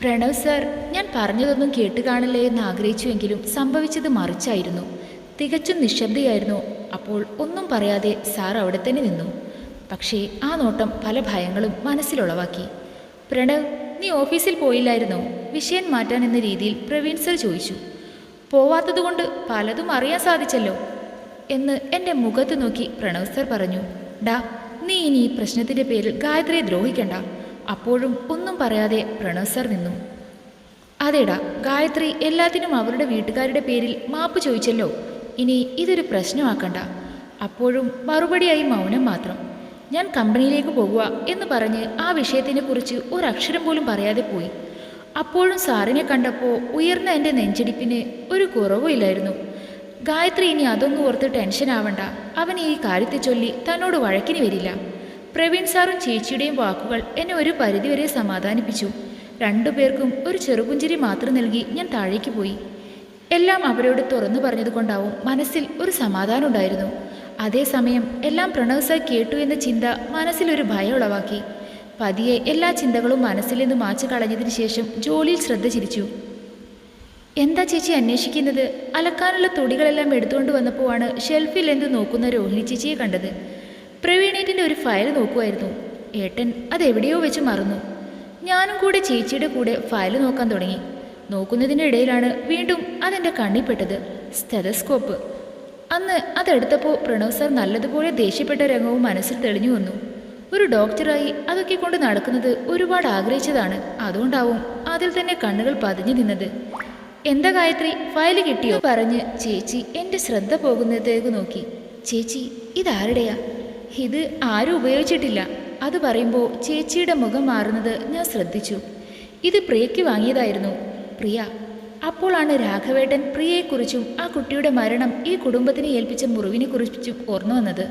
Pranav sir, ഞാൻ പറഞ്ഞതൊന്നും കേട്ട് കാണില്ലേ എന്ന് ആഗ്രഹിച്ചുവെങ്കിലും സംഭവിച്ചത് മറിച്ചായിരുന്നു. തികച്ചും നിശബ്ദയായിരുന്നു. അപ്പോൾ ഒന്നും പറയാതെ സാർ അവിടെ തന്നെ നിന്നു. പക്ഷേ ആ നോട്ടം പല ഭയങ്ങളും മനസ്സിലുളവാക്കി. പ്രണവ്, നീ ഓഫീസിൽ പോയില്ലായിരുന്നോ? വിഷയം മാറ്റാൻ എന്ന രീതിയിൽ പ്രവീൺ സർ ചോദിച്ചു. പോവാത്തതുകൊണ്ട് പലതും അറിയാൻ സാധിച്ചല്ലോ എന്ന് എൻ്റെ മുഖത്ത് നോക്കി പ്രണവ് സർ പറഞ്ഞു. ഡാ, നീ ഇനി ഈ പ്രശ്നത്തിൻ്റെ പേരിൽ ഗായത്രിയെ ദ്രോഹിക്കണ്ട. അപ്പോഴും ഒന്നും പറയാതെ പ്രണവ് സർ നിന്നു. അതേടാ, ഗായത്രി എല്ലാത്തിനും അവരുടെ വീട്ടുകാരുടെ പേരിൽ മാപ്പ് ചോദിച്ചല്ലോ. ഇനി ഇതൊരു പ്രശ്നമാക്കണ്ട. അപ്പോഴും മറുപടിയായി മൗനം മാത്രം. ഞാൻ കമ്പനിയിലേക്ക് പോകുക എന്ന് പറഞ്ഞ് ആ വിഷയത്തിനെ കുറിച്ച് ഒരക്ഷരം പോലും പറയാതെ പോയി. അപ്പോഴും സാറിനെ കണ്ടപ്പോൾ ഉയർന്ന എൻ്റെ നെഞ്ചിടിപ്പിന് ഒരു കുറവുമില്ലായിരുന്നു. ഗായത്രി ഇനി അതൊന്നും ഓർത്ത് ടെൻഷൻ ആവണ്ട. അവൻ ഈ കാര്യത്തെ ചൊല്ലി തന്നോട് വഴക്കിന് വരില്ല. പ്രവീൺ സാറും ചേച്ചിയുടെയും വാക്കുകൾ എന്നെ ഒരു പരിധിവരെ സമാധാനിപ്പിച്ചു. രണ്ടുപേർക്കും ഒരു ചെറുപുഞ്ചിരി മാത്രം നൽകി ഞാൻ താഴേക്ക് പോയി. എല്ലാം അവരോട് തുറന്നു പറഞ്ഞതുകൊണ്ടാവും മനസ്സിൽ ഒരു സമാധാനം ഉണ്ടായിരുന്നു. അതേസമയം എല്ലാം പ്രണവ് സർ കേട്ടു എന്ന ചിന്ത മനസ്സിലൊരു ഭയം ഉളവാക്കി. പതിയെ എല്ലാ ചിന്തകളും മനസ്സിൽ നിന്ന് മാച്ചു കളഞ്ഞതിന് ശേഷം ജോലിയിൽ ശ്രദ്ധ ചിരിച്ചു. എന്താ ചേച്ചി അന്വേഷിക്കുന്നത്? അലക്കാനുള്ള തുണികളെല്ലാം എടുത്തുകൊണ്ട് വന്നപ്പോഴാണ് ഷെൽഫിൽ എന്ത് നോക്കുന്ന രോഹിണി ചേച്ചിയെ കണ്ടത്. പ്രവീണേറ്റിൻ്റെ ഒരു ഫയൽ നോക്കുമായിരുന്നു. ഏട്ടൻ അതെവിടെയോ വെച്ച് മറന്നു. ഞാനും കൂടെ ചേച്ചിയുടെ കൂടെ ഫയൽ നോക്കാൻ തുടങ്ങി. നോക്കുന്നതിൻ്റെ ഇടയിലാണ് വീണ്ടും അതെൻ്റെ കണ്ണിൽപ്പെട്ടത്. സ്റ്റെതസ്കോപ്പ്. അന്ന് അതെടുത്തപ്പോൾ പ്രണവ് സർ നല്ലതുപോലെ ദേഷ്യപ്പെട്ട രംഗവും മനസ്സിൽ തെളിഞ്ഞു വന്നു. ഒരു ഡോക്ടറായി അതൊക്കെ കൊണ്ട് നടക്കുന്നത് ഒരുപാട് ആഗ്രഹിച്ചതാണ്. അതുകൊണ്ടാവും അതിൽ തന്നെ കണ്ണുകൾ പതിഞ്ഞു നിന്നത്. എന്താ ഗായത്രി, ഫയൽ കിട്ടിയോ പറഞ്ഞ് ചേച്ചി എൻ്റെ ശ്രദ്ധ പോകുന്നതേക്ക് നോക്കി. ചേച്ചി, ഇതാരുടെയാ? ഇത് ആരും ഉപയോഗിച്ചിട്ടില്ല. അത് പറയുമ്പോൾ ചേച്ചിയുടെ മുഖം മാറുന്നത് ഞാൻ ശ്രദ്ധിച്ചു. ഇത് പ്രിയയ്ക്ക് വാങ്ങിയതായിരുന്നു. പ്രിയ. അപ്പോഴാണ് രാഘവേട്ടൻ പ്രിയയെക്കുറിച്ചും ആ കുട്ടിയുടെ മരണം ഈ കുടുംബത്തിനെ ഏൽപ്പിച്ച മുറിവിനെക്കുറിച്ചും ഓർമ്മ വന്നത്.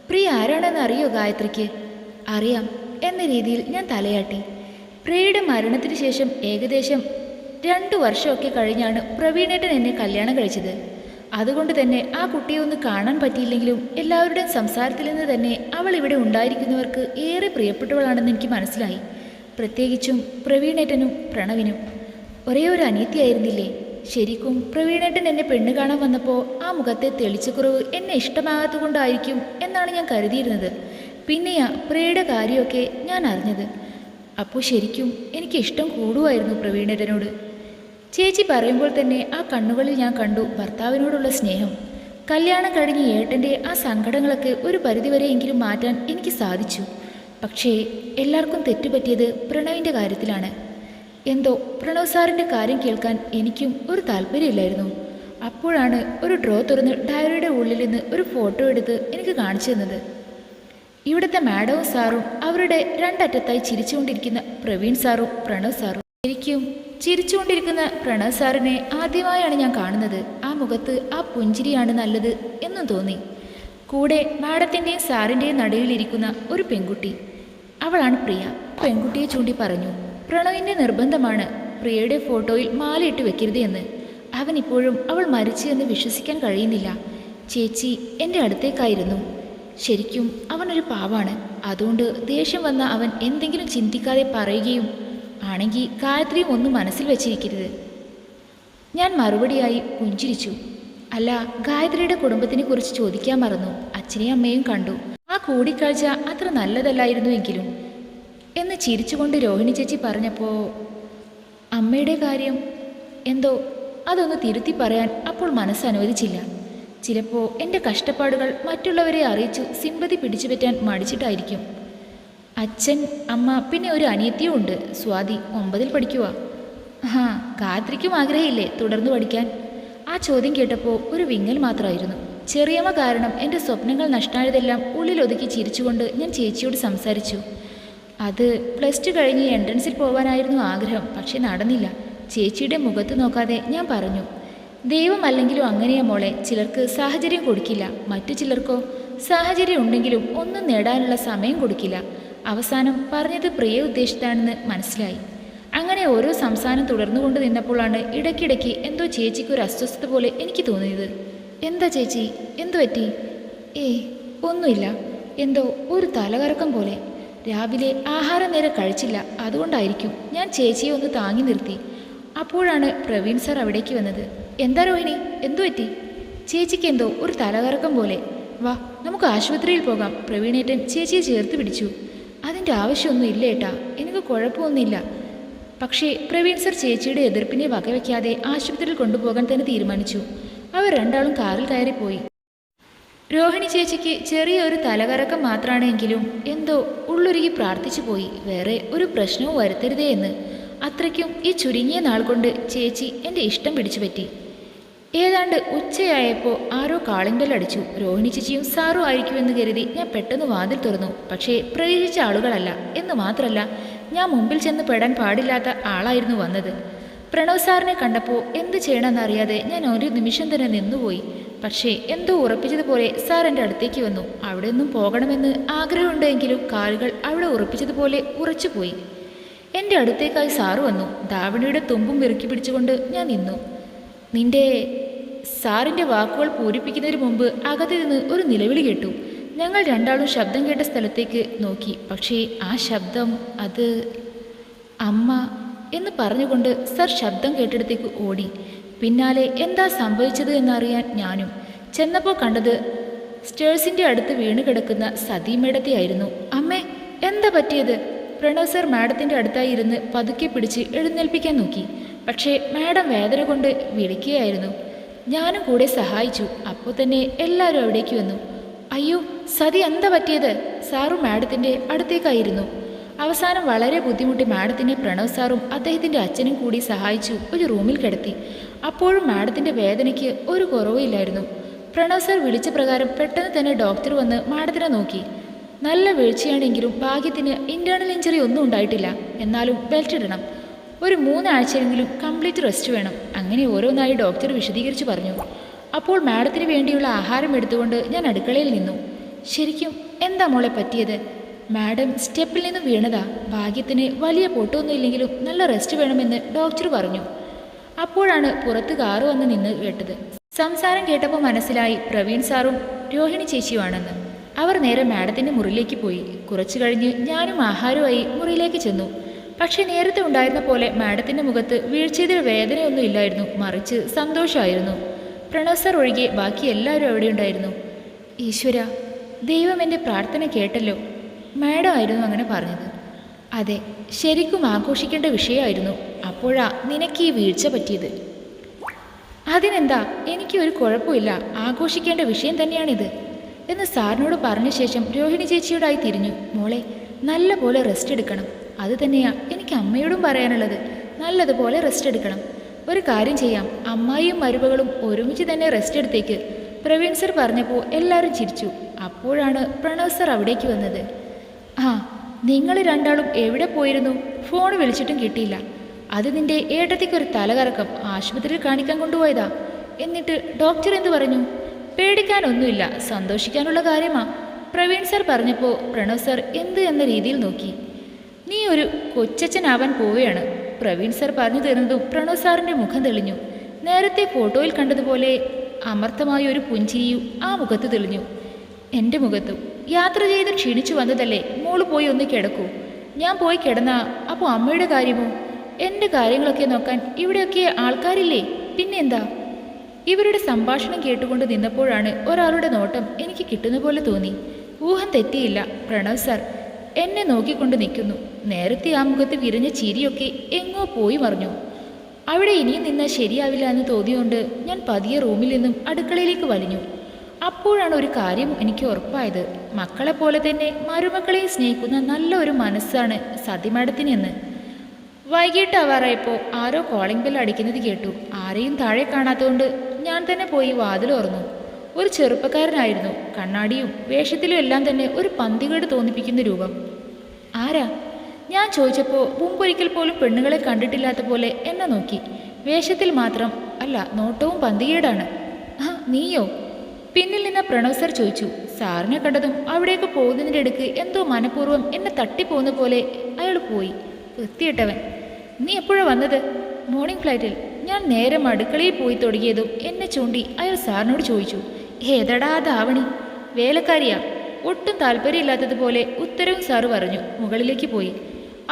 പ്രിയ ആരാണെന്ന് അറിയോ ഗായത്രിക്ക്? അറിയാം എന്ന രീതിയിൽ ഞാൻ തലയാട്ടി. പ്രിയയുടെ മരണത്തിന് ശേഷം ഏകദേശം 2 വർഷമൊക്കെ കഴിഞ്ഞാണ് പ്രവീണേട്ടൻ എന്നെ കല്യാണം കഴിച്ചത്. അതുകൊണ്ട് തന്നെ ആ കുട്ടിയെ ഒന്ന് കാണാൻ പറ്റിയില്ലെങ്കിലും എല്ലാവരുടെയും സംസാരത്തിൽ നിന്ന് തന്നെ അവൾ ഇവിടെ ഉണ്ടായിരിക്കുന്നവർക്ക് ഏറെ പ്രിയപ്പെട്ടവളാണെന്ന് എനിക്ക് മനസ്സിലായി. പ്രത്യേകിച്ചും പ്രവീണേട്ടനും പ്രണവിനും. ഒരേ ഒരു അനിയത്തിയായിരുന്നില്ലേ? ശരിക്കും പ്രവീണേട്ടൻ എന്നെ പെണ്ണ് കാണാൻ വന്നപ്പോൾ ആ മുഖത്തെ തെളിച്ചക്കുറവ് എന്നെ ഇഷ്ടമാകാത്തതുകൊണ്ടായിരിക്കും എന്നാണ് ഞാൻ കരുതിയിരുന്നത്. പിന്നെയാ പ്രിയയുടെ കാര്യമൊക്കെ ഞാൻ അറിഞ്ഞത്. അപ്പോൾ ശരിക്കും എനിക്ക് ഇഷ്ടം കൂടുമായിരുന്നു പ്രവീണേട്ടനോട്. ചേച്ചി പറയുമ്പോൾ തന്നെ ആ കണ്ണുകളിൽ ഞാൻ കണ്ടു ഭർത്താവിനോടുള്ള സ്നേഹം. കല്യാണം കഴിഞ്ഞ് ഏട്ടൻ്റെ ആ സങ്കടങ്ങളൊക്കെ ഒരു പരിധിവരെയെങ്കിലും മാറ്റാൻ എനിക്ക് സാധിച്ചു. പക്ഷേ എല്ലാവർക്കും തെറ്റുപറ്റിയത് പ്രണവിൻ്റെ കാര്യത്തിലാണ്. എന്തോ പ്രണവ് സാറിൻ്റെ കാര്യം കേൾക്കാൻ എനിക്കും ഒരു താല്പര്യമില്ലായിരുന്നു. അപ്പോഴാണ് ഒരു ഡ്രോ തുറന്ന് ഡയറിയുടെ ഉള്ളിൽ നിന്ന് ഒരു ഫോട്ടോ എടുത്ത് എനിക്ക് കാണിച്ചു തന്നത്. ഇവിടുത്തെ മാഡവും സാറും അവരുടെ രണ്ടറ്റത്തായി ചിരിച്ചുകൊണ്ടിരിക്കുന്ന പ്രവീൺ സാറും പ്രണവ് സാറും. ശരിക്കും ചിരിച്ചുകൊണ്ടിരിക്കുന്ന പ്രണവ് സാറിനെ ആദ്യമായാണ് ഞാൻ കാണുന്നത്. ആ മുഖത്ത് ആ പുഞ്ചിരിയാണ് നല്ലത് എന്നും തോന്നി. കൂടെ മാഡത്തിൻ്റെയും സാറിൻ്റെയും നടുവിലിരിക്കുന്ന ഒരു പെൺകുട്ടി. അവളാണ് പ്രിയ. പെൺകുട്ടിയെ ചൂണ്ടി പറഞ്ഞു. പ്രണവിൻ്റെ നിർബന്ധമാണ് പ്രിയയുടെ ഫോട്ടോയിൽ മാലയിട്ട് വെക്കരുത് എന്ന്. അവൻ ഇപ്പോഴും അവൾ മരിച്ചു എന്ന് വിശ്വസിക്കാൻ കഴിയുന്നില്ല. ചേച്ചി എൻ്റെ അടുത്തേക്കായിരുന്നു. ശരിക്കും അവനൊരു പാവാണ്. അതുകൊണ്ട് ദേഷ്യം വന്ന അവൻ എന്തെങ്കിലും ചിന്തിക്കാതെ പറയുകയും ആണെങ്കിൽ ഗായത്രിയും ഒന്നും മനസ്സിൽ വെച്ചിരിക്കരുത്. ഞാൻ മറുപടിയായി പുഞ്ചിരിച്ചു. അല്ല, ഗായത്രിയുടെ കുടുംബത്തിനെ കുറിച്ച് ചോദിക്കാൻ മറന്നു. അച്ഛനെയും അമ്മയും കണ്ടു. ആ കൂടിക്കാഴ്ച അത്ര നല്ലതല്ലായിരുന്നുവെങ്കിലും എന്ന് ചിരിച്ചുകൊണ്ട് രോഹിണി ചേച്ചി പറഞ്ഞപ്പോൾ അമ്മയുടെ കാര്യം എന്തോ അതൊന്ന് തിരുത്തി പറയാൻ അപ്പോൾ മനസ്സനുവദിച്ചില്ല. ചിലപ്പോൾ എൻ്റെ കഷ്ടപ്പാടുകൾ മറ്റുള്ളവരെ അറിയിച്ചു സിമ്പതി പിടിച്ചുപറ്റാൻ മടിച്ചിട്ടായിരിക്കും. അച്ഛൻ, അമ്മ, പിന്നെ ഒരു അനിയത്തിയും ഉണ്ട്, സ്വാതി. 9ൽ പഠിക്കുക. ഗായത്രിക്കും ആഗ്രഹമില്ലേ തുടർന്ന് പഠിക്കാൻ? ആ ചോദ്യം കേട്ടപ്പോൾ ഒരു വിങ്ങൽ മാത്രമായിരുന്നു. ചെറിയമ്മ കാരണം എൻ്റെ സ്വപ്നങ്ങൾ നഷ്ടമായതെല്ലാം ഉള്ളിലൊതുക്കി ചിരിച്ചുകൊണ്ട് ഞാൻ ചേച്ചിയോട് സംസാരിച്ചു. അത് +2 കഴിഞ്ഞ് എൻട്രൻസിൽ പോകാനായിരുന്നു ആഗ്രഹം. പക്ഷെ നടന്നില്ല. ചേച്ചിയുടെ മുഖത്ത് നോക്കാതെ ഞാൻ പറഞ്ഞു. ദൈവം അല്ലെങ്കിലും അങ്ങനെയാ മോളെ. ചിലർക്ക് സാഹചര്യം കൊടുക്കില്ല, മറ്റു ചിലർക്കോ സാഹചര്യം ഉണ്ടെങ്കിലും ഒന്നും നേടാനുള്ള സമയം കൊടുക്കില്ല. അവസാനം പറഞ്ഞത് പ്രിയ ഉദ്ദേശിച്ചാണെന്ന് മനസ്സിലായി. അങ്ങനെ ഓരോ സംസാരം തുടർന്നുകൊണ്ട് നിന്നപ്പോഴാണ് ഇടയ്ക്കിടയ്ക്ക് എന്തോ ചേച്ചിക്കൊരു അസ്വസ്ഥത പോലെ എനിക്ക് തോന്നിയത്. എന്താ ചേച്ചി, എന്തു പറ്റി? ഒന്നുമില്ല. എന്തോ ഒരു തലകറക്കം പോലെ. രാവിലെ ആഹാരം നേരെ കഴിച്ചില്ല, അതുകൊണ്ടായിരിക്കും. ഞാൻ ചേച്ചിയെ ഒന്ന് താങ്ങി നിർത്തി. അപ്പോഴാണ് പ്രവീൺ സാർ അവിടേക്ക് വന്നത്. എന്താ രോഹിണി, എന്തു പറ്റി? ചേച്ചിക്ക് എന്തോ ഒരു തലകറക്കം പോലെ. വാ, നമുക്ക് ആശുപത്രിയിൽ പോകാം. പ്രവീണേട്ടൻ ചേച്ചിയെ ചേർത്ത് പിടിച്ചു. അതിൻ്റെ ആവശ്യമൊന്നും ഇല്ല ഏട്ടാ, എനിക്ക് കുഴപ്പമൊന്നുമില്ല. പക്ഷേ പ്രവീൺ സർ ചേച്ചിയുടെ എതിർപ്പിനെ വകവയ്ക്കാതെ ആശുപത്രിയിൽ കൊണ്ടുപോകാൻ തന്നെ തീരുമാനിച്ചു. അവർ രണ്ടാളും കാറിൽ കയറിപ്പോയി. രോഹിണി ചേച്ചിക്ക് ചെറിയൊരു തലകറക്കം മാത്രമാണെങ്കിലും എന്തോ ഉള്ളൊരുക്കി പ്രാർത്ഥിച്ചു പോയി, വേറെ ഒരു പ്രശ്നവും വരുത്തരുതേ എന്ന്. അത്രയ്ക്കും ഈ ചുരുങ്ങിയ നാൾ കൊണ്ട് ചേച്ചി എൻ്റെ ഇഷ്ടം പിടിച്ചു പറ്റി. ഏതാണ്ട് ഉച്ചയായപ്പോൾ ആരോ കാളിംഗ് ബെൽ അടിച്ചു. രോഹിണി ചേച്ചിയും സാറും ആയിരിക്കുമെന്ന് കരുതി ഞാൻ പെട്ടെന്ന് വാതിൽ തുറന്നു. പക്ഷേ പ്രതീക്ഷിച്ച ആളുകളല്ല എന്ന് മാത്രമല്ല, ഞാൻ മുമ്പിൽ ചെന്ന് പെടാൻ പാടില്ലാത്ത ആളായിരുന്നു വന്നത്. പ്രണവ് സാറിനെ കണ്ടപ്പോൾ എന്ത് ചെയ്യണമെന്നറിയാതെ ഞാൻ ഒരു നിമിഷം തന്നെ നിന്നുപോയി. പക്ഷേ എന്തോ ഉറപ്പിച്ചതുപോലെ സാർ എൻ്റെ അടുത്തേക്ക് വന്നു. അവിടെ നിന്നും പോകണമെന്ന് ആഗ്രഹമുണ്ടെങ്കിലും കാലുകൾ അവിടെ ഉറപ്പിച്ചതുപോലെ ഉറച്ചുപോയി. എൻ്റെ അടുത്തേക്കായി സാറ് വന്നു. ധാവണിയുടെ തുമ്പും ഇറുക്കി പിടിച്ചുകൊണ്ട് ഞാൻ നിന്നു. നിന്റെ സാറിൻ്റെ വാക്കുകൾ പൂരിപ്പിക്കുന്നതിന് മുമ്പ് അകത്ത് നിന്ന് ഒരു നിലവിളി കേട്ടു. ഞങ്ങൾ രണ്ടാളും ശബ്ദം കേട്ട സ്ഥലത്തേക്ക് നോക്കി. പക്ഷേ ആ ശബ്ദം, അത് അമ്മ എന്ന് പറഞ്ഞുകൊണ്ട് സർ ശബ്ദം കേട്ടിടത്തേക്ക് ഓടി. പിന്നാലെ എന്താ സംഭവിച്ചത് എന്നറിയാൻ ഞാനും ചെന്നപ്പോൾ കണ്ടത് സ്റ്റേഴ്സിൻ്റെ അടുത്ത് വീണ് കിടക്കുന്ന സതി മേഡത്തെയായിരുന്നു. അമ്മേ, എന്താ പറ്റിയത്? പ്രണവ് സർ മാഡത്തിൻ്റെ അടുത്തായി ഇരുന്ന് പതുക്കെ പിടിച്ച് എഴുന്നേൽപ്പിക്കാൻ നോക്കി. പക്ഷേ മാഡം വേദന കൊണ്ട് വിളിക്കുകയായിരുന്നു. ഞാനും കൂടെ സഹായിച്ചു. അപ്പോൾ തന്നെ എല്ലാവരും അവിടേക്ക് വന്നു. അയ്യോ സതി, എന്താ പറ്റിയത്? സാറും മാഡത്തിൻ്റെ അടുത്തേക്കായിരുന്നു. അവസാനം വളരെ ബുദ്ധിമുട്ടി മാഡത്തിനെ പ്രണവ് സാറും അദ്ദേഹത്തിൻ്റെ അച്ഛനും കൂടി സഹായിച്ചു ഒരു റൂമിൽ കിടത്തി. അപ്പോഴും മാഡത്തിൻ്റെ വേദനയ്ക്ക് ഒരു കുറവുമില്ലായിരുന്നു. പ്രണവ് സാർ വിളിച്ച പ്രകാരം പെട്ടെന്ന് തന്നെ ഡോക്ടർ വന്ന് മാഡത്തിനെ നോക്കി. നല്ല വീഴ്ചയാണെങ്കിലും ഭാഗ്യത്തിന് ഇൻറ്റേർണൽ ഇഞ്ചറി ഒന്നും ഉണ്ടായിട്ടില്ല. എന്നാലും ബെൽറ്റ് ഇടണം, ഒരു 3 ആഴ്ചയെങ്കിലും കംപ്ലീറ്റ് റെസ്റ്റ് വേണം. അങ്ങനെ ഓരോന്നായി ഡോക്ടർ വിശദീകരിച്ചു പറഞ്ഞു. അപ്പോൾ മാഡത്തിന് വേണ്ടിയുള്ള ആഹാരം എടുത്തുകൊണ്ട് ഞാൻ അടുക്കളയിൽ നിന്നു. ശരിക്കും എന്താ മോളെ പറ്റിയത്? മാഡം സ്റ്റെപ്പിൽ നിന്ന് വീണതാ. ഭാഗ്യത്തിന് വലിയ പൊട്ടൊന്നുമില്ലെങ്കിലും നല്ല റെസ്റ്റ് വേണമെന്ന് ഡോക്ടർ പറഞ്ഞു. അപ്പോഴാണ് പുറത്ത് കാറ് വന്ന് നിന്ന് കേട്ടത്. സംസാരം കേട്ടപ്പോൾ മനസ്സിലായി പ്രവീൺ സാറും രോഹിണി ചേച്ചിയുമാണെന്ന്. അവർ നേരെ മാഡത്തിൻ്റെ മുറിയിലേക്ക് പോയി. കുറച്ചു കഴിഞ്ഞ് ഞാനും ആഹാരവുമായി മുറിയിലേക്ക് ചെന്നു. പക്ഷെ നേരത്തെ ഉണ്ടായിരുന്ന പോലെ മാഡത്തിൻ്റെ മുഖത്ത് വീഴ്ചയുടെ വേദനയൊന്നും ഇല്ലായിരുന്നു, മറിച്ച് സന്തോഷമായിരുന്നു. പ്രണവ് സർ ഒഴികെ ബാക്കി എല്ലാവരും അവിടെ ഉണ്ടായിരുന്നു. ഈശ്വര, ദൈവം എൻ്റെ പ്രാർത്ഥന കേട്ടല്ലോ. മാഡം ആയിരുന്നു അങ്ങനെ പറഞ്ഞത്. അതെ, ശരിക്കും ആഘോഷിക്കേണ്ട വിഷയമായിരുന്നു. അപ്പോഴാ നിനക്ക് ഈ വീഴ്ച പറ്റിയത്. അതിനെന്താ, എനിക്ക് ഒരു കുഴപ്പമില്ല, ആഘോഷിക്കേണ്ട വിഷയം തന്നെയാണിത് എന്ന് സാറിനോട് പറഞ്ഞ ശേഷം രോഹിണി ചേച്ചിയോടായി തിരിഞ്ഞു. മോളെ, നല്ല പോലെ റെസ്റ്റ് എടുക്കണം. അത് തന്നെയാ എനിക്ക് അമ്മയോടും പറയാനുള്ളത്. നല്ലതുപോലെ റെസ്റ്റ് എടുക്കണം. ഒരു കാര്യം ചെയ്യാം, അമ്മായിയും മരുമകളും ഒരുമിച്ച് തന്നെ റെസ്റ്റ് എടുത്തേക്ക്. പ്രവീൺ സർ പറഞ്ഞപ്പോൾ എല്ലാവരും ചിരിച്ചു. അപ്പോഴാണ് പ്രണവ് സർ അവിടേക്ക് വന്നത്. ആ, നിങ്ങൾ രണ്ടാളും എവിടെ പോയിരുന്നു? ഫോൺ വിളിച്ചിട്ടും കിട്ടിയില്ല. അത് നിന്റെ ഏട്ടത്തിക്കൊരു തലകറക്കം, ആശുപത്രിയിൽ കാണിക്കാൻ കൊണ്ടുപോയതാ. എന്നിട്ട് ഡോക്ടർ എന്തു പറഞ്ഞു? പേടിക്കാനൊന്നുമില്ല, സന്തോഷിക്കാനുള്ള കാര്യമാ. പ്രവീൺ സർ പറഞ്ഞപ്പോൾ പ്രണവ് സർ എന്ത് എന്ന രീതിയിൽ നോക്കി. നീ ഒരു കൊച്ചച്ഛനാവാൻ പോവുകയാണ്. പ്രവീൺ സർ പറഞ്ഞു തരുന്നതും പ്രണവ് സാറിൻ്റെ മുഖം തെളിഞ്ഞു. നേരത്തെ ഫോട്ടോയിൽ കണ്ടതുപോലെ അമർത്തമായ ഒരു പുഞ്ചിരിയും ആ മുഖത്ത് തെളിഞ്ഞു. എൻ്റെ മുഖത്തും. യാത്ര ചെയ്ത് ക്ഷീണിച്ചു വന്നതല്ലേ, മോള് പോയി ഒന്ന് കിടക്കൂ. ഞാൻ പോയി കിടന്നാ അപ്പോൾ അമ്മയുടെ കാര്യമോ? എൻ്റെ കാര്യങ്ങളൊക്കെ നോക്കാൻ ഇവിടെയൊക്കെ ആൾക്കാരില്ലേ? പിന്നെന്താ? ഇവരുടെ സംഭാഷണം കേട്ടുകൊണ്ട് നിന്നപ്പോഴാണ് ഒരാളുടെ നോട്ടം എനിക്ക് കിട്ടുന്ന പോലെ തോന്നി. ഊഹം തെറ്റിയില്ല. പ്രണവ് സർ എന്നെ നോക്കിക്കൊണ്ട് നിൽക്കുന്നു. നേരത്തെ ആ മുഖത്ത് വിരിഞ്ഞ ചിരിയൊക്കെ എങ്ങോ പോയി മറിഞ്ഞു. അവിടെ ഇനിയും നിന്നാൽ ശരിയാവില്ല എന്ന് തോന്നിയുകൊണ്ട് ഞാൻ പതിയെ റൂമിൽ നിന്നും അടുക്കളയിലേക്ക് വലിഞ്ഞു. അപ്പോഴാണ് ഒരു കാര്യം എനിക്ക് ഉറപ്പായത്. മക്കളെപ്പോലെ തന്നെ മരുമക്കളെയും സ്നേഹിക്കുന്ന നല്ല ഒരു മനസ്സാണ് സതി മാഡത്തിനെന്ന്. വൈകിട്ട് ആവാറായപ്പോൾ ആരോ കോളിംഗ് ബെൽ അടിക്കുന്നത് കേട്ടു. ആരെയും താഴെ കാണാത്തതുകൊണ്ട് ഞാൻ തന്നെ പോയി വാതിൽ തുറന്നു. ഒരു ചെറുപ്പക്കാരനായിരുന്നു. കണ്ണാടിയും വേഷത്തിലും എല്ലാം തന്നെ ഒരു പന്തികേട് തോന്നിപ്പിക്കുന്ന രൂപം. ആരാ? ഞാൻ ചോദിച്ചപ്പോൾ മുമ്പൊരിക്കൽ പോലും പെണ്ണുങ്ങളെ കണ്ടിട്ടില്ലാത്ത പോലെ എന്നെ നോക്കി. വേഷത്തിൽ മാത്രം അല്ല, നോട്ടവും പന്തികേടാണ്. ആ, നീയോ? പിന്നിൽ നിന്ന് പ്രണവ് സർ ചോദിച്ചു. സാറിനെ കണ്ടതും അവിടേക്ക് പോകുന്നതിൻ്റെ ഇടയ്ക്ക് എന്തോ മനഃപൂർവ്വം എന്നെ തട്ടിപ്പോകുന്ന പോലെ അയാൾ പോയി. വൃത്തിയിട്ടവൻ. നീ എപ്പോഴാണ് വന്നത്? മോർണിംഗ് ഫ്ലൈറ്റിൽ. ഞാൻ നേരം അടുക്കളയിൽ പോയി തുടങ്ങിയതും എന്നെ ചൂണ്ടി അയാൾ സാറിനോട് ചോദിച്ചു. ഏതടാ ധാവണി? വേലക്കാരിയാ? ഒട്ടും താല്പര്യമില്ലാത്തതുപോലെ ഉത്തരവും സാറ് പറഞ്ഞു മുകളിലേക്ക് പോയി.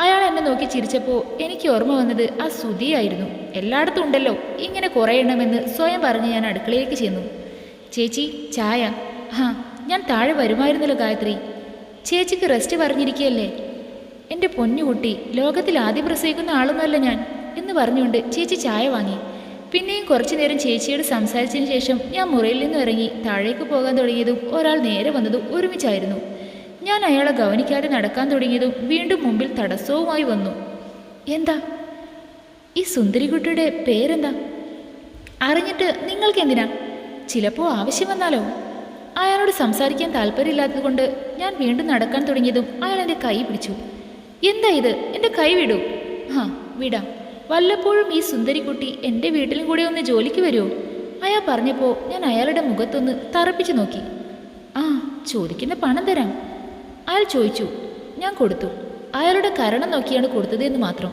അയാൾ എന്നെ നോക്കി ചിരിച്ചപ്പോൾ എനിക്ക് ഓർമ്മ വന്നത് ആ സുധിയായിരുന്നു. എല്ലായിടത്തും ഉണ്ടല്ലോ ഇങ്ങനെ കുറേ എണ്ണമെന്ന് സ്വയം പറഞ്ഞ് ഞാൻ അടുക്കളയിലേക്ക് ചെന്നു. ചേച്ചി ചായ? ആ, ഞാൻ താഴെ വരുമായിരുന്നല്ലോ ഗായത്രി. ചേച്ചിക്ക് റെസ്റ്റ് പറഞ്ഞിരിക്കുകയല്ലേ? എൻ്റെ പൊന്നുകുട്ടി, ലോകത്തിൽ ആദ്യം പ്രസവിക്കുന്ന ആളൊന്നുമല്ല ഞാൻ എന്ന് പറഞ്ഞുകൊണ്ട് ചേച്ചി ചായ വാങ്ങി. പിന്നെയും കുറച്ചു നേരം ചേച്ചിയോട് സംസാരിച്ചതിന് ശേഷം ഞാൻ മുറിയിൽ നിന്നും ഇറങ്ങി താഴേക്ക് പോകാൻ തുടങ്ങിയതും ഒരാൾ നേരെ വന്നതും ഒരുമിച്ചായിരുന്നു. ഞാൻ അയാളെ ഗവനിക്കാതെ നടക്കാൻ തുടങ്ങിയതും വീണ്ടും മുമ്പിൽ തടസ്സവുമായി വന്നു. എന്താ ഈ സുന്ദരിക്കുട്ടിയുടെ പേരെന്താ? അറിഞ്ഞിട്ട് നിങ്ങൾക്കെന്തിനാ? ചിലപ്പോൾ ആവശ്യം വന്നാലോ? അയാളോട് സംസാരിക്കാൻ താല്പര്യമില്ലാത്തതുകൊണ്ട് ഞാൻ വീണ്ടും നടക്കാൻ തുടങ്ങിയതും അയാൾ എൻ്റെ കൈ പിടിച്ചു. എന്താ ഇത്? എൻ്റെ കൈ വിടൂ. ആ, വിടാം. വല്ലപ്പോഴും ഈ സുന്ദരിക്കുട്ടി എൻ്റെ വീട്ടിലും കൂടെ ഒന്ന് ജോലിക്ക് വരുമോ? അയാൾ പറഞ്ഞപ്പോൾ ഞാൻ അയാളുടെ മുഖത്തൊന്ന് തറപ്പിച്ചു നോക്കി. ആ, ചോദിക്കുന്ന പണം തരാം, അയാൾ ചോദിച്ചു. ഞാൻ കൊടുത്തു. അയാളുടെ കരണം നോക്കിയാണ് കൊടുത്തത് എന്ന് മാത്രം.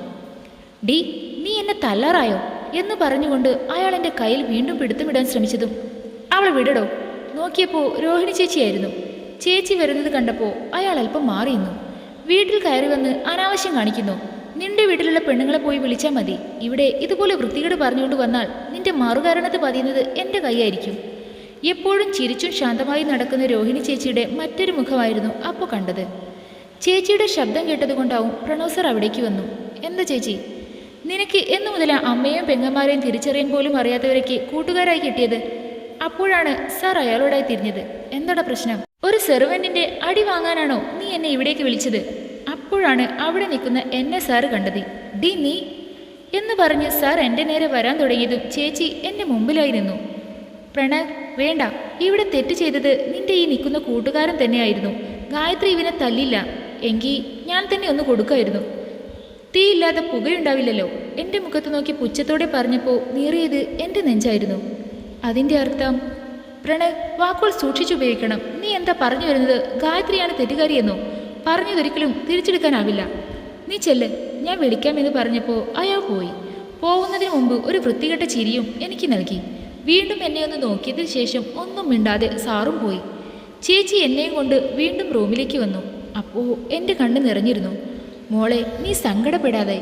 ഡി, നീ എന്നെ തല്ലാറായോ എന്ന് പറഞ്ഞുകൊണ്ട് അയാൾ എൻ്റെ കയ്യിൽ വീണ്ടും പിടുത്തമിടാൻ ശ്രമിച്ചതും അവൾ വിടടോ. നോക്കിയപ്പോൾ രോഹിണി ചേച്ചിയായിരുന്നു. ചേച്ചി വരുന്നത് കണ്ടപ്പോൾ അയാൾ അല്പം മാറിയിരുന്നു. വീട്ടിൽ കയറി വന്ന് അനാവശ്യം കാണിക്കുന്നു. നിന്റെ വീട്ടിലുള്ള പെണ്ണുങ്ങളെ പോയി വിളിച്ചാൽ മതി. ഇവിടെ ഇതുപോലെ വൃത്തികേട് പറഞ്ഞുകൊണ്ട് വന്നാൽ നിന്റെ മറുകാരണത്ത് പതിയുന്നത് എൻ്റെ കൈയായിരിക്കും. എപ്പോഴും ചിരിച്ചും ശാന്തമായി നടക്കുന്ന രോഹിണി ചേച്ചിയുടെ മറ്റൊരു മുഖമായിരുന്നു അപ്പോൾ കണ്ടത്. ചേച്ചിയുടെ ശബ്ദം കേട്ടതുകൊണ്ടാവും പ്രണവ് സർ അവിടേക്ക് വന്നു. എന്താ ചേച്ചി, നിനക്ക് എന്നു മുതലാ അമ്മയും പെങ്ങന്മാരെയും തിരിച്ചറിയാൻ പോലും അറിയാത്തവരൊക്കെ കൂട്ടുകാരായി കിട്ടിയത്? അപ്പോഴാണ് സാർ അയാളോടായി തിരിഞ്ഞത്. എന്താടാ പ്രശ്നം? ഒരു സെർവൻറ്റിൻ്റെ അടി വാങ്ങാനാണോ നീ എന്നെ ഇവിടേക്ക് വിളിച്ചത്? അപ്പോഴാണ് അവിടെ നിൽക്കുന്ന എന്നെ സാറ് കണ്ടത്. ഡി നീ എന്ന് പറഞ്ഞ് സാർ എൻ്റെ നേരെ വരാൻ തുടങ്ങിയതും ചേച്ചി എൻ്റെ മുമ്പിലായി നിന്നു. പ്രണവ്, വേണ്ട. ഇവിടെ തെറ്റ് ചെയ്തത് നിന്റെ ഈ നിൽക്കുന്ന കൂട്ടുകാരൻ തന്നെയായിരുന്നു. ഗായത്രി ഇവനെ തല്ലില്ല എങ്കിൽ ഞാൻ തന്നെ ഒന്ന് കൊടുക്കായിരുന്നു. തീയില്ലാതെ പുകയുണ്ടാവില്ലല്ലോ. എൻ്റെ മുഖത്ത് നോക്കി പുച്ഛത്തോടെ പറഞ്ഞപ്പോൾ നീറിയത് എൻ്റെ നെഞ്ചായിരുന്നു. അതിൻ്റെ അർത്ഥം? പ്രണവ്, വാക്കുകൾ സൂക്ഷിച്ചുപയോഗിക്കണം. നീ എന്താ പറഞ്ഞു വരുന്നത്? ഗായത്രിയാണ് തെറ്റുകാരിയെന്നോ? പറഞ്ഞതൊരിക്കലും തിരിച്ചെടുക്കാനാവില്ല. നീ ചെല്ല്, ഞാൻ വിളിക്കാമെന്ന് പറഞ്ഞപ്പോൾ അയാൾ പോയി. പോകുന്നതിന് മുമ്പ് ഒരു വൃത്തികെട്ട ചിരിയും എനിക്ക് നൽകി. വീണ്ടും എന്നെ ഒന്ന് നോക്കിയതിന് ശേഷം ഒന്നും മിണ്ടാതെ സാറും പോയി. ചേച്ചി എന്നെയും കൊണ്ട് വീണ്ടും റൂമിലേക്ക് വന്നു. അപ്പോൾ എൻ്റെ കണ്ണ് നിറഞ്ഞിരുന്നു. മോളെ, നീ സങ്കടപ്പെടാതെ.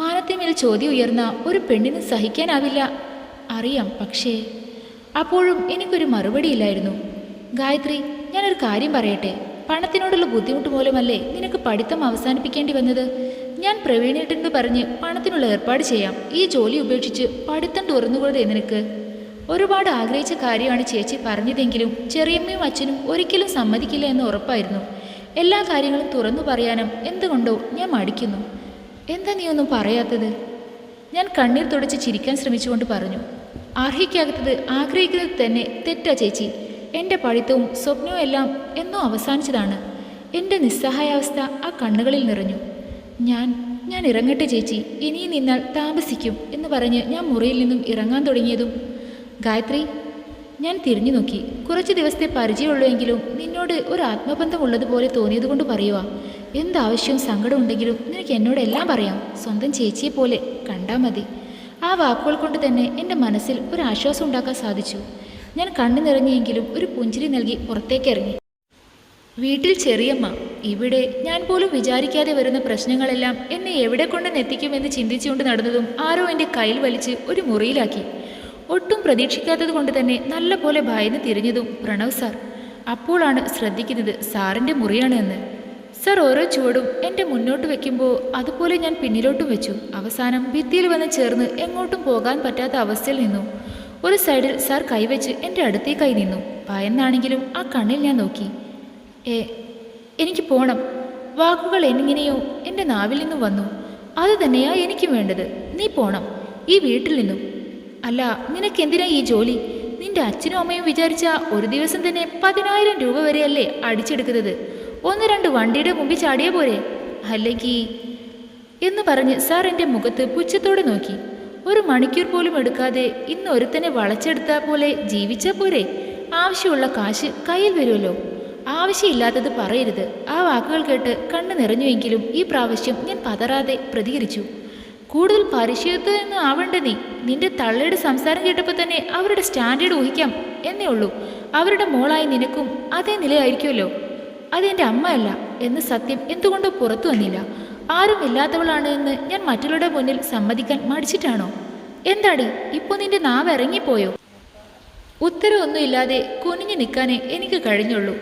മാനത്തിന്മേൽ ചോദ്യം ഉയർന്ന ഒരു പെണ്ണിന് സഹിക്കാനാവില്ല. അറിയാം, പക്ഷേ അപ്പോഴും എനിക്കൊരു മറുപടിയില്ലായിരുന്നു. ഗായത്രി, ഞാനൊരു കാര്യം പറയട്ടെ. പണത്തിനോടുള്ള ബുദ്ധിമുട്ട് മൂലമല്ലേ നിനക്ക് പഠിത്തം അവസാനിപ്പിക്കേണ്ടി വന്നത്? ഞാൻ പ്രവീണിട്ടെന്ന് പറഞ്ഞ് പണത്തിനുള്ള ഏർപ്പാട് ചെയ്യാം. ഈ ജോലി ഉപേക്ഷിച്ച് പഠിത്തം തുറന്നുകൊടുത്തേ നിനക്ക്. ഒരുപാട് ആഗ്രഹിച്ച കാര്യമാണ് ചേച്ചി പറഞ്ഞതെങ്കിലും ചെറിയമ്മയും അച്ഛനും ഒരിക്കലും സമ്മതിക്കില്ല എന്ന് ഉറപ്പായിരുന്നു. എല്ലാ കാര്യങ്ങളും തുറന്നു പറയാനും എന്തുകൊണ്ടോ ഞാൻ മടിക്കുന്നു. എന്താ നീ ഒന്നും പറയാത്തത്? ഞാൻ കണ്ണീർ തുടച്ച് ചിരിക്കാൻ ശ്രമിച്ചുകൊണ്ട് പറഞ്ഞു. അർഹിക്കാത്തത് ആഗ്രഹിക്കുന്നത് തന്നെ തെറ്റാ ചേച്ചി. എൻ്റെ പഠിത്തവും സ്വപ്നവും എല്ലാം എന്നോ അവസാനിച്ചതാണ്. എൻ്റെ നിസ്സഹായാവസ്ഥ ആ കണ്ണുകളിൽ നിറഞ്ഞു. ഞാൻ ഇറങ്ങട്ടെ ചേച്ചി, ഇനിയും നിന്നാൽ താമസിക്കും എന്ന് പറഞ്ഞ് ഞാൻ മുറിയിൽ നിന്നും ഇറങ്ങാൻ തുടങ്ങിയതും ഗായത്രി, ഞാൻ തിരിഞ്ഞു നോക്കി. കുറച്ച് ദിവസത്തെ പരിചയമുള്ളെങ്കിലും നിന്നോട് ഒരു ആത്മബന്ധം ഉള്ളതുപോലെ തോന്നിയതുകൊണ്ട് പറയുക. എന്താവശ്യവും സങ്കടം ഉണ്ടെങ്കിലും നിനക്ക് എന്നോട് എല്ലാം പറയാം. സ്വന്തം ചേച്ചിയെ പോലെ കണ്ടാൽ മതി. ആ വാക്കുകൾ കൊണ്ട് തന്നെ എൻ്റെ മനസ്സിൽ ഒരു ആശ്വാസം ഉണ്ടാക്കാൻ സാധിച്ചു. ഞാൻ കണ്ണു നിറഞ്ഞെങ്കിലും ഒരു പുഞ്ചിരി നൽകി പുറത്തേക്ക് ഇറങ്ങി. വീട്ടിൽ ചെറിയമ്മ. ഇവിടെ ഞാൻ പോലും വിചാരിക്കാതെ വരുന്ന പ്രശ്നങ്ങളെല്ലാം എന്നെ എവിടെ കൊണ്ടെന്നെത്തിക്കുമെന്ന് ചിന്തിച്ചുകൊണ്ട് നടന്നതും ആരോ എൻ്റെ കയ്യിൽ വലിച്ച് ഒരു മുറിയിലാക്കി. ഒട്ടും പ്രതീക്ഷിക്കാത്തത് കൊണ്ട് തന്നെ നല്ല പോലെ ഭയന്ന് തിരിഞ്ഞതും പ്രണവ് സാർ. അപ്പോഴാണ് ശ്രദ്ധിക്കുന്നത് സാറിൻ്റെ മുറിയാണ് എന്ന്. സാർ ഓരോ ചുവടും എൻ്റെ മുന്നോട്ട് വയ്ക്കുമ്പോൾ അതുപോലെ ഞാൻ പിന്നിലോട്ടും വെച്ചു. അവസാനം ഭിത്തിയിൽ വന്ന് ചേർന്ന് എങ്ങോട്ടും പോകാൻ പറ്റാത്ത അവസ്ഥയിൽ നിന്നു. ഒരു സൈഡിൽ സാർ കൈവച്ച് എൻ്റെ അടുത്തേക്കായി നിന്നു. ഭയന്നാണെങ്കിലും ആ കണ്ണിൽ ഞാൻ നോക്കി. എനിക്ക് പോണം. വാക്കുകൾ എങ്ങനെയോ എൻ്റെ നാവിൽ നിന്നും വന്നു. അത് തന്നെയാ എനിക്കും വേണ്ടത്. നീ പോണം, ഈ വീട്ടിൽ നിന്നും. അല്ല, നിനക്കെന്തിനാ ഈ ജോലി? നിന്റെ അച്ഛനും അമ്മയും വിചാരിച്ച ഒരു ദിവസം തന്നെ 10,000 രൂപ വരെയല്ലേ അടിച്ചെടുക്കുന്നത്? 1-2 വണ്ടിയുടെ മുമ്പിൽ ചാടിയ പോരെ? അല്ലെങ്കിൽ എന്ന് പറഞ്ഞ് സാർ എൻ്റെ മുഖത്ത് പുച്ഛത്തോടെ നോക്കി. ഒരു മണിക്കൂർ പോലും എടുക്കാതെ ഇന്ന് ഒരുത്തനെ വളച്ചെടുത്താൽ പോലെ ജീവിച്ചാൽ പോരെ? ആവശ്യമുള്ള കാശ് കയ്യിൽ വരുമല്ലോ. ആവശ്യമില്ലാത്തത് പറയരുത്. ആ വാക്കുകൾ കേട്ട് കണ്ണ് നിറഞ്ഞുവെങ്കിലും ഈ പ്രാവശ്യം ഞാൻ പതറാതെ പ്രതികരിച്ചു. കൂടുതൽ പരിശീലനത്തിന് ആവണ്ട നീ. നിന്റെ തള്ളയുടെ സംസാരം കേട്ടപ്പോൾ തന്നെ അവരുടെ സ്റ്റാൻഡേർഡ് ഊഹിക്കാം എന്നേ ഉള്ളൂ. അവരുടെ മോളായി നിനക്കും അതേ നിലയായിരിക്കുമല്ലോ. അതെൻ്റെ അമ്മയല്ല എന്ന സത്യം എന്തുകൊണ്ടോ പുറത്തു വന്നില്ല. ആരും ഇല്ലാത്തവളാണ് എന്ന് ഞാൻ മറ്റുള്ളവരുടെ മുന്നിൽ സമ്മതിക്കാൻ മടിച്ചിട്ടാണോ? എന്താടി ഇപ്പോൾ നിന്റെ നാവ് ഇറങ്ങിപ്പോയോ? ഉത്തരവൊന്നുമില്ലാതെ കുനിഞ്ഞു നിൽക്കാനേ എനിക്ക് കഴിഞ്ഞുള്ളൂ.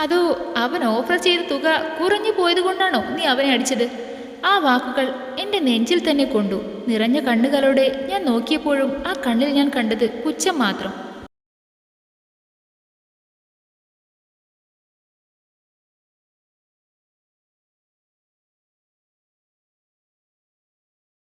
അതോ അവൻ ഓഫർ ചെയ്ത തുക കുറഞ്ഞു പോയത് കൊണ്ടാണോ നീ അവനെ അടിച്ചത്? ആ വാക്കുകൾ എൻ്റെ നെഞ്ചിൽ തന്നെ കൊണ്ടു. നിറഞ്ഞ കണ്ണുകളോടെ ഞാൻ നോക്കിയപ്പോഴും ആ കണ്ണിൽ ഞാൻ കണ്ടത് പുച്ഛം മാത്രം.